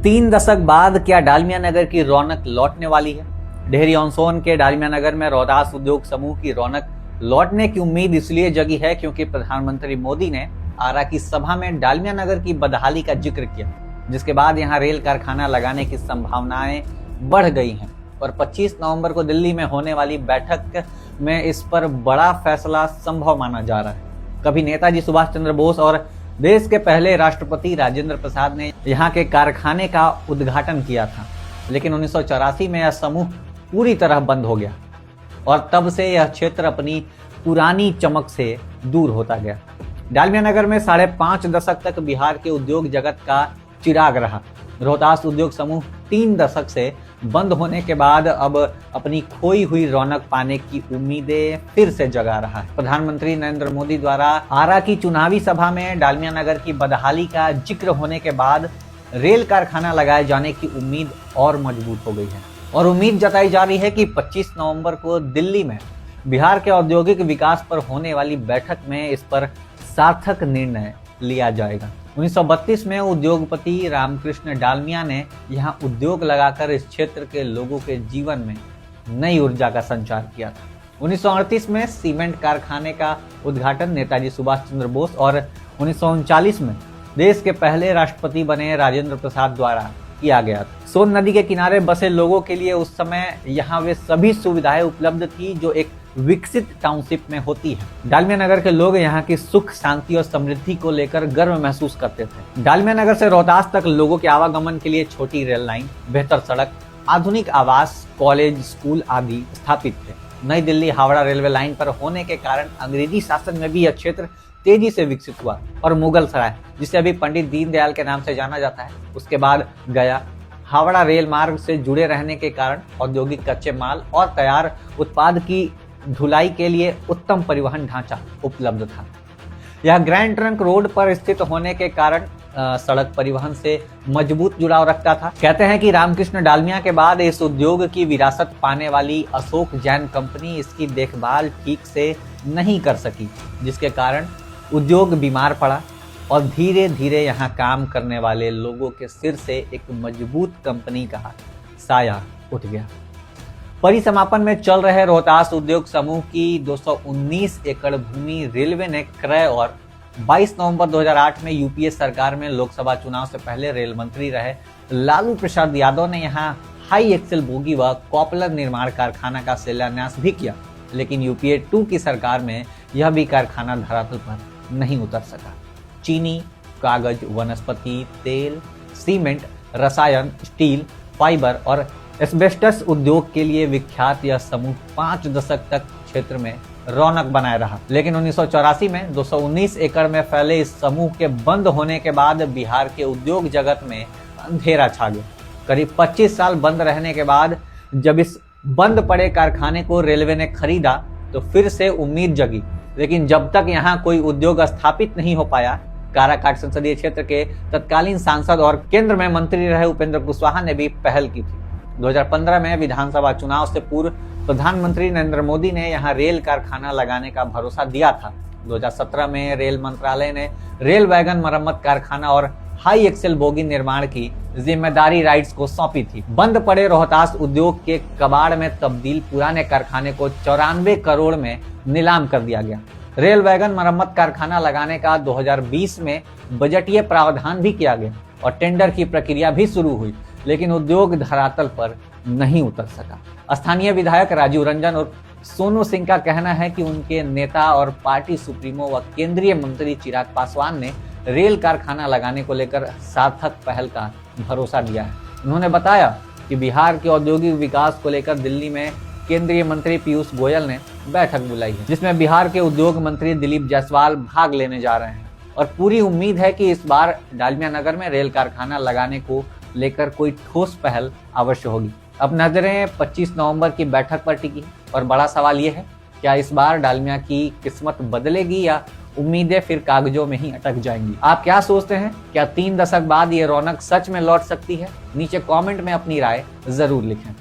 3 दशक बाद क्या डालमिया नगर की रौनक लौटने वाली है? डेहरी ऑन सोन के डालमिया नगर में रोहतास उद्योग समूह की रौनक लौटने की उम्मीद इसलिए जगी है क्योंकि प्रधानमंत्री मोदी ने आरा की सभा में डालमिया नगर की बदहाली का जिक्र किया, जिसके बाद यहां रेल कारखाना लगाने की संभावनाएं बढ़ गई हैं और 25 नवंबर को दिल्ली में होने वाली बैठक में इस पर बड़ा फैसला संभव माना जा रहा है। कभी नेताजी सुभाष चंद्र बोस और देश के पहले राष्ट्रपति राजेंद्र प्रसाद ने यहाँ के कारखाने का उद्घाटन किया था, लेकिन 1984 में यह समूह पूरी तरह बंद हो गया और तब से यह क्षेत्र अपनी पुरानी चमक से दूर होता गया। डालमिया नगर में 5.5 दशक तक बिहार के उद्योग जगत का चिराग रहा। रोहतास उद्योग समूह 3 दशक से बंद होने के बाद अब अपनी खोई हुई रौनक पाने की उम्मीदें फिर से जगा रहा है। प्रधानमंत्री नरेंद्र मोदी द्वारा आरा की चुनावी सभा में डालमिया नगर की बदहाली का जिक्र होने के बाद रेल कारखाना लगाए जाने की उम्मीद और मजबूत हो गई है और उम्मीद जताई जा रही है कि 25 नवंबर को दिल्ली में बिहार के औद्योगिक विकास पर होने वाली बैठक में इस पर सार्थक निर्णय लिया जाएगा। 1932 में उद्योगपति रामकृष्ण डालमिया ने यहाँ उद्योग लगाकर इस क्षेत्र के लोगों के जीवन में नई ऊर्जा का संचार किया था। 1938 में सीमेंट कारखाने का उद्घाटन नेताजी सुभाष चंद्र बोस और 1939 में देश के पहले राष्ट्रपति बने राजेंद्र प्रसाद द्वारा किया गया था। सोन नदी के किनारे बसे लोगों के लिए उस समय यहाँ वे सभी सुविधाएं उपलब्ध थी जो एक विकसित टाउनशिप में होती है। डालमिया नगर के लोग यहाँ की सुख, शांति और समृद्धि को लेकर गर्व महसूस करते थे। डालमिया नगर से रोहतास तक लोगों के आवागमन के लिए छोटी रेल लाइन, बेहतर सड़क, आधुनिक आवास, कॉलेज, स्कूल आदि स्थापित थे। नई दिल्ली हावड़ा रेलवे लाइन पर होने के कारण अंग्रेजी शासन में भी यह क्षेत्र तेजी से विकसित हुआ और मुगल सराय, जिसे अभी पंडित दीनदयाल के नाम से जाना जाता है, उसके बाद गया, हावड़ा रेल मार्ग से जुड़े रहने के कारण औद्योगिक कच्चे माल और तैयार उत्पाद की ढुलाई के लिए उत्तम परिवहन ढांचा उपलब्ध था। यह ग्रैंड ट्रंक रोड पर स्थित होने के कारण सड़क परिवहन से मजबूत जुड़ाव रखता था। कहते हैं कि रामकृष्ण डालमिया के बाद इस उद्योग की विरासत पाने वाली अशोक जैन कंपनी इसकी देखभाल ठीक से नहीं कर सकी, जिसके कारण उद्योग बीमार पड़ा और धीरे धीरे यहाँ काम करने वाले लोगों के सिर से एक मजबूत कंपनी का साया उठ गया। परिसमापन में चल रहे रोहतास उद्योग समूह की 219 एकड़ भूमि रेलवे ने क्रय और 22 नवंबर 2008 में यूपीए सरकार में लोकसभा चुनाव से पहले रेल मंत्री रहे लालू प्रसाद यादव ने यहाँ हाई एक्सेल बोगी व कॉपलर निर्माण कारखाना का शिलान्यास भी किया, लेकिन यूपीए 2 की सरकार में यह भी कारखाना धरातल पर नहीं उतर सका। चीनी, कागज, वनस्पति तेल, सीमेंट, रसायन, स्टील, फाइबर और एस्बेस्टस उद्योग के लिए विख्यात यह समूह 5 दशक तक क्षेत्र में रौनक बनाए रहा, लेकिन 1984 में 219 एकड़ में फैले इस समूह के बंद होने के बाद बिहार के उद्योग जगत में अंधेरा छा गया। करीब 25 साल बंद रहने के बाद जब इस बंद पड़े कारखाने को रेलवे ने खरीदा तो फिर से उम्मीद जगी, लेकिन जब तक यहाँ कोई उद्योग स्थापित नहीं हो पाया, काराकाट संसदीय क्षेत्र के तत्कालीन सांसद और केंद्र में मंत्री रहे उपेंद्र कुशवाहा ने भी पहल की थी। 2015 में विधानसभा चुनाव से पूर्व प्रधानमंत्री नरेंद्र मोदी ने यहाँ रेल कारखाना लगाने का भरोसा दिया था। 2017 में रेल मंत्रालय ने रेल वैगन मरम्मत कारखाना और हाई एक्सेल बोगी निर्माण की जिम्मेदारी राइट्स को सौंपी थी। बंद पड़े रोहतास उद्योग के कबाड़ में तब्दील पुराने कारखाने को 94 करोड़ में नीलाम कर दिया गया। रेल वैगन मरम्मत कारखाना लगाने का 2020 में बजटीय प्रावधान भी किया गया और टेंडर की प्रक्रिया भी शुरू हुई, लेकिन उद्योग धरातल पर नहीं उतर सका। स्थानीय विधायक राजीव रंजन और सोनू सिंह का कहना है कि उनके नेता और पार्टी सुप्रीमो व केंद्रीय मंत्री चिराग पासवान ने रेल कारखाना लगाने को लेकर सार्थक पहल का भरोसा दिया है। उन्होंने बताया कि बिहार के औद्योगिक विकास को लेकर दिल्ली में केंद्रीय मंत्री पीयूष गोयल ने बैठक बुलाई है, जिसमें बिहार के उद्योग मंत्री दिलीप जायसवाल भाग लेने जा रहे हैं और पूरी उम्मीद है कि इस बार डालमिया नगर में रेल कारखाना लगाने को लेकर कोई ठोस पहल अवश्य होगी। अब नजरें 25 नवंबर की बैठक पर टिकी और बड़ा सवाल यह है, क्या इस बार डालमिया की किस्मत बदलेगी या उम्मीदें फिर कागजों में ही अटक जाएंगी? आप क्या सोचते हैं? क्या 3 दशक बाद ये रौनक सच में लौट सकती है? नीचे कमेंट में अपनी राय जरूर लिखें।